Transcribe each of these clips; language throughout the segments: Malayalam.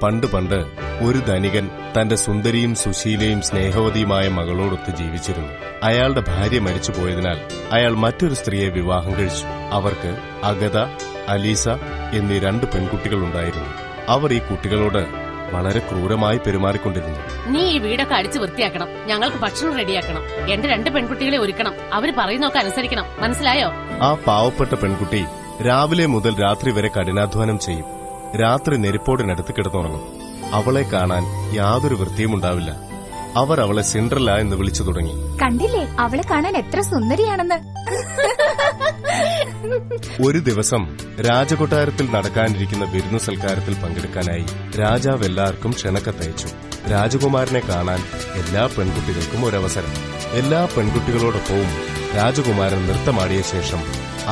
പണ്ട് പണ്ട് ഒരു ധനികൻ തന്റെ സുന്ദരിയും സുശീലയും സ്നേഹവതിയുമായ മകളോടൊത്ത് ജീവിച്ചിരുന്നു. അയാളുടെ ഭാര്യ മരിച്ചുപോയതിനാൽ അയാൾ മറ്റൊരു സ്ത്രീയെ വിവാഹം കഴിച്ചു. അവർക്ക് അഗത, അലീസ എന്നീ 2 പെൺകുട്ടികളുണ്ടായിരുന്നു. അവർ ഈ കുട്ടികളോട് വളരെ ക്രൂരമായി പെരുമാറിക്കൊണ്ടിരുന്നു. നീ ഈ വീടൊക്കെ അടിച്ചു വൃത്തിയാക്കണം, ഞങ്ങൾക്ക് ഭക്ഷണം റെഡിയാക്കണം, എന്റെ 2 പെൺകുട്ടികളെ ഒരുക്കണം, അവര് പറയുന്നൊക്കെ അനുസരിക്കണം, മനസ്സിലായോ? ആ പാവപ്പെട്ട പെൺകുട്ടി രാവിലെ മുതൽ രാത്രി വരെ കഠിനാധ്വാനം ചെയ്യും. രാത്രി നെരിപ്പോടിനടുത്ത് കിടന്നുറങ്ങും. അവളെ കാണാൻ യാതൊരു വൃത്തിയും ഉണ്ടാവില്ല. അവർ അവളെ സിൻഡ്രല്ല എന്ന് വിളിച്ചു തുടങ്ങി. കണ്ടില്ലേ, അവളെ കാണാൻ എത്ര സുന്ദരിയാണെന്ന്. ഒരു ദിവസം രാജകൊട്ടാരത്തിൽ നടക്കാനിരിക്കുന്ന വിരുന്നു സൽക്കാരത്തിൽ പങ്കെടുക്കാനായി രാജാവ് എല്ലാവർക്കും ക്ഷണക്കത്തയച്ചു. രാജകുമാരനെ കാണാൻ എല്ലാ പെൺകുട്ടികൾക്കും ഒരവസരം. എല്ലാ പെൺകുട്ടികളോടൊപ്പവും രാജകുമാരൻ നൃത്തമാടിയ ശേഷം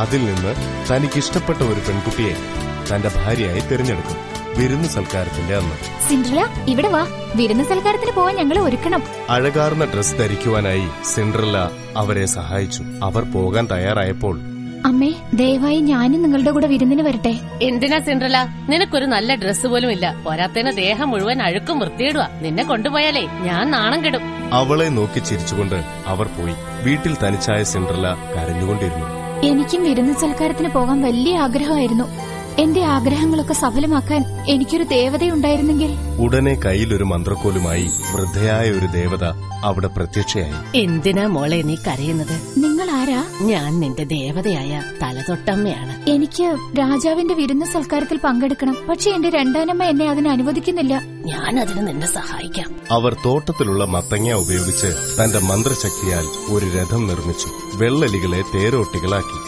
അതിൽ നിന്ന് തനിക്കിഷ്ടപ്പെട്ട ഒരു പെൺകുട്ടിയെ തന്റെ ഭാര്യയായി തിരഞ്ഞെടുക്കും. വിരുന്നു സൽക്കാരത്തിന്റെ അന്ന്. സിൻഡ്രല്ല, ഇവിടെ വാ, വിരുന്നു സൽക്കാരത്തിന് പോവാൻ ഞങ്ങളെ ഒരുക്കണം. അഴകാർന്ന ഡ്രസ് ധരിക്കുവാനായി സിൻഡ്രല്ല അവരെ സഹായിച്ചു. അവർ പോകാൻ തയ്യാറായപ്പോൾ, അമ്മേ, ദയവായി ഞാനും നിങ്ങളുടെ കൂടെ വിരുന്നിന് വരട്ടെ. എന്തിനാ സിൻഡ്രല്ല, നിനക്കൊരു നല്ല ഡ്രസ്സ് പോലും ഇല്ല. പോരാത്തതിന് ദേഹം മുഴുവൻ അഴുക്കും വൃത്തിയിടുക. നിന്നെ കൊണ്ടുപോയാലേ ഞാൻ നാണം കെടും. അവളെ നോക്കി ചിരിച്ചുകൊണ്ട് അവർ പോയി. വീട്ടിൽ തനിച്ചായ സിൻഡ്രല്ല കരഞ്ഞുകൊണ്ടിരുന്നു. എനിക്കും വിരുന്നു സൽക്കാരത്തിന് പോകാൻ വലിയ ആഗ്രഹമായിരുന്നു. എന്റെ ആഗ്രഹങ്ങളൊക്കെ സഫലമാക്കാൻ എനിക്കൊരു ദേവതയുണ്ടായിരുന്നെങ്കിൽ. ഉടനെ കയ്യിലൊരു മന്ത്രക്കോലുമായി വൃദ്ധയായ ഒരു ദേവത അവിടെ പ്രത്യക്ഷയായി. എന്തിനാ മോളെ നീ കരയുന്നത്? നിങ്ങൾ ആരാ? ഞാൻ നിന്റെ ദേവതയായ തലതൊട്ടമ്മയാണ്. എനിക്ക് രാജാവിന്റെ വിരുന്നു സൽക്കാരത്തിൽ പങ്കെടുക്കണം. പക്ഷെ എന്റെ രണ്ടാനമ്മ എന്നെ അതിന് അനുവദിക്കുന്നില്ല. ഞാൻ അതിന് നിന്നെ സഹായിക്കാം. അവർ തോട്ടത്തിലുള്ള മത്തങ്ങ ഉപയോഗിച്ച് തന്റെ മന്ത്രശക്തിയാൽ ഒരു രഥം നിർമ്മിച്ചു. വെള്ളലികളെ തേരോട്ടികളാക്കി.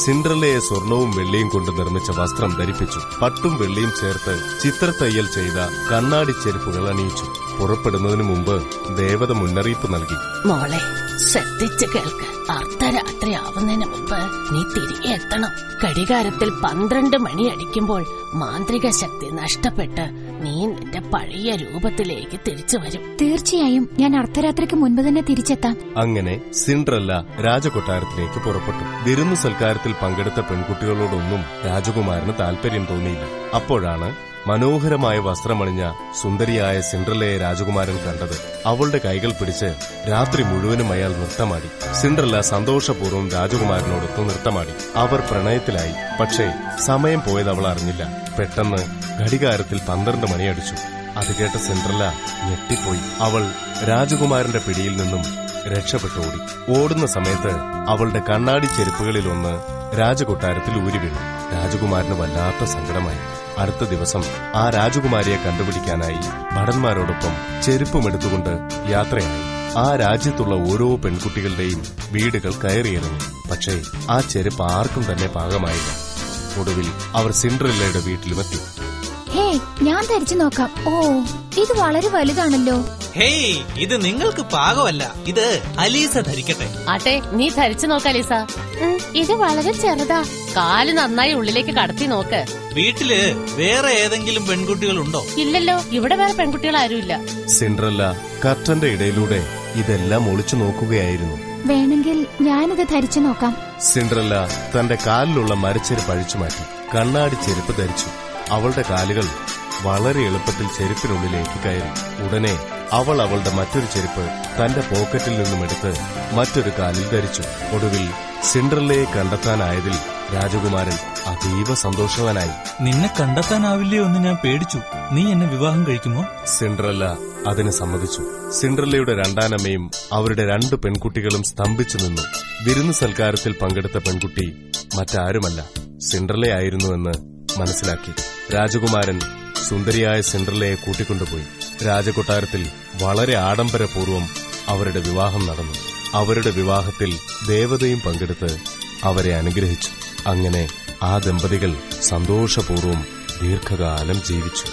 സിൻഡ്രല്ലയെ സ്വർണവും വെള്ളിയും കൊണ്ട് നിർമ്മിച്ച വസ്ത്രം ധരിപ്പിച്ചു. പട്ടും വെള്ളിയും ചേർത്ത് ചിത്രത്തയ്യൽ ചെയ്ത കണ്ണാടി ചെരുപ്പുകൾ അണിയിച്ചു. പുറപ്പെടുന്നതിനു മുമ്പ് ദേവത മുന്നറിയിപ്പ് നൽകി. മോളെ, ശ്രദ്ധിച്ച് കേൾക്ക്. അർദ്ധരാത്രി ആവുന്നതിന് മുമ്പ് നീ തിരികെ എത്തണം. ഘടികാരത്തിൽ 12 മണി അടിക്കുമ്പോൾ മാന്ത്രിക ശക്തി നഷ്ടപ്പെട്ട് നീ നിന്റെ പഴയ രൂപത്തിലേക്ക് തിരിച്ചു വരും. തീർച്ചയായും ഞാൻ അർദ്ധരാത്രിക്ക് മുൻപ് തന്നെ തിരിച്ചെത്താം. അങ്ങനെ സിൻഡ്രല്ല രാജകൊട്ടാരത്തിലേക്ക് പുറപ്പെട്ടു. വിരുന്നു സൽക്കാരത്തിൽ പങ്കെടുത്ത പെൺകുട്ടികളോടൊന്നും രാജകുമാരന് താൽപര്യം തോന്നിയില്ല. അപ്പോഴാണ് മനോഹരമായ വസ്ത്രമണിഞ്ഞ സുന്ദരിയായ സിൻഡ്രല്ലയെ രാജകുമാരൻ കണ്ടത്. അവളുടെ കൈകൾ പിടിച്ച് രാത്രി മുഴുവനും അയാൾ നൃത്തമാടി. സിൻഡ്രല്ല സന്തോഷപൂർവ്വം രാജകുമാരനോടൊത്ത് നൃത്തമാടി. അവർ പ്രണയത്തിലായി. പക്ഷേ സമയം പോയത് അവൾ അറിഞ്ഞില്ല. പെട്ടെന്ന് ഘടികാരത്തിൽ 12 മണിയടിച്ചു. അത് കേട്ട സിൻഡ്രല്ല ഞെട്ടിപ്പോയി. അവൾ രാജകുമാരന്റെ പിടിയിൽ നിന്നും രക്ഷപ്പെട്ടോടി. ഓടുന്ന സമയത്ത് അവളുടെ കണ്ണാടി ചെരുപ്പുകളിലൊന്ന് രാജകൊട്ടാരത്തിൽ ഊരി വീണു. രാജകുമാരന് വല്ലാത്ത സങ്കടമായി. അടുത്ത ദിവസം ആ രാജകുമാരിയെ കണ്ടുപിടിക്കാനായി ഭടന്മാരോടൊപ്പം ചെരുപ്പുമെടുത്തുകൊണ്ട് യാത്രയായി. ആ രാജ്യത്തുള്ള ഓരോ പെൺകുട്ടികളുടെയും വീടുകൾ കയറിയിറങ്ങി. പക്ഷേ ആ ചെരുപ്പ് ആർക്കും തന്നെ പാകമായില്ല. ഒടുവിൽ അവർ സിൻഡ്രല്ലയുടെ വീട്ടിലുമെത്തി. ഹേ, ഞാൻ ധരിച്ചു നോക്കാം. ഓ, ഇത് വളരെ വലുതാണല്ലോ. ഹേയ്, ഇത് നിങ്ങൾക്ക് പാകമല്ല, ഇത് അലീസ ധരിക്കട്ടെ. ആട്ടെ, നീ ധരിച്ചു നോക്ക അലീസ. ഇത് വളരെ ചെറുതാ. കാല് നന്നായി ഉള്ളിലേക്ക് കടത്തി നോക്ക്. വീട്ടില് വേറെ ഏതെങ്കിലും പെൺകുട്ടികളുണ്ടോ? ഇല്ലല്ലോ, ഇവിടെ വേറെ പെൺകുട്ടികൾ ആരുമില്ല. സിൻഡ്രല്ല കർട്ടന്റെ ഇടയിലൂടെ ഇതെല്ലാം ഒളിച്ചു നോക്കുകയായിരുന്നു. വേണമെങ്കിൽ ഞാനിത് ധരിച്ചു നോക്കാം. സിൻഡ്രല്ല തന്റെ കാലിലുള്ള മരച്ചെരുപ്പ് അഴിച്ചുമാറ്റി കണ്ണാടി ചെരുപ്പ് ധരിച്ചു. അവളുടെ കാലുകൾ വളരെ എളുപ്പത്തിൽ ചെരുപ്പിനുള്ളിലേക്ക് കയറി. ഉടനെ അവൾ അവളുടെ മറ്റൊരു ചെരുപ്പ് തന്റെ പോക്കറ്റിൽ നിന്നും എടുത്ത് മറ്റൊരു കാലിൽ ധരിച്ചു. ഒടുവിൽ സിൻഡ്രല്ലയെ കണ്ടെത്താനായതിൽ രാജകുമാരൻ അതീവ സന്തോഷവാനായി. നിന്നെ കണ്ടെത്താനാവില്ലേ എന്ന് ഞാൻ പേടിച്ചു. നീ എന്നെ വിവാഹം കഴിക്കുമോ? സിൻഡ്രല്ല അതിന് സമ്മതിച്ചു. സിൻഡ്രല്ലയുടെ രണ്ടാനമ്മയും അവരുടെ 2 പെൺകുട്ടികളും സ്തംഭിച്ചു നിന്നു. വിരുന്നു സൽക്കാരത്തിൽ പങ്കെടുത്ത പെൺകുട്ടി മറ്റാരുമല്ല, സിൻഡ്രല്ലയായിരുന്നുവെന്ന് മനസ്സിലാക്കി. രാജകുമാരൻ സുന്ദരിയായ സിൻഡ്രല്ലയെ കൂട്ടിക്കൊണ്ടുപോയി. രാജകൊട്ടാരത്തിൽ വളരെ ആഡംബരപൂർവ്വം അവരുടെ വിവാഹം നടന്നു. അവരുടെ വിവാഹത്തിൽ ദേവതയും പങ്കെടുത്ത് അവരെ അനുഗ്രഹിച്ചു. അങ്ങനെ ആ ദമ്പതികൾ സന്തോഷപൂർവ്വം ദീർഘകാലം ജീവിച്ചു.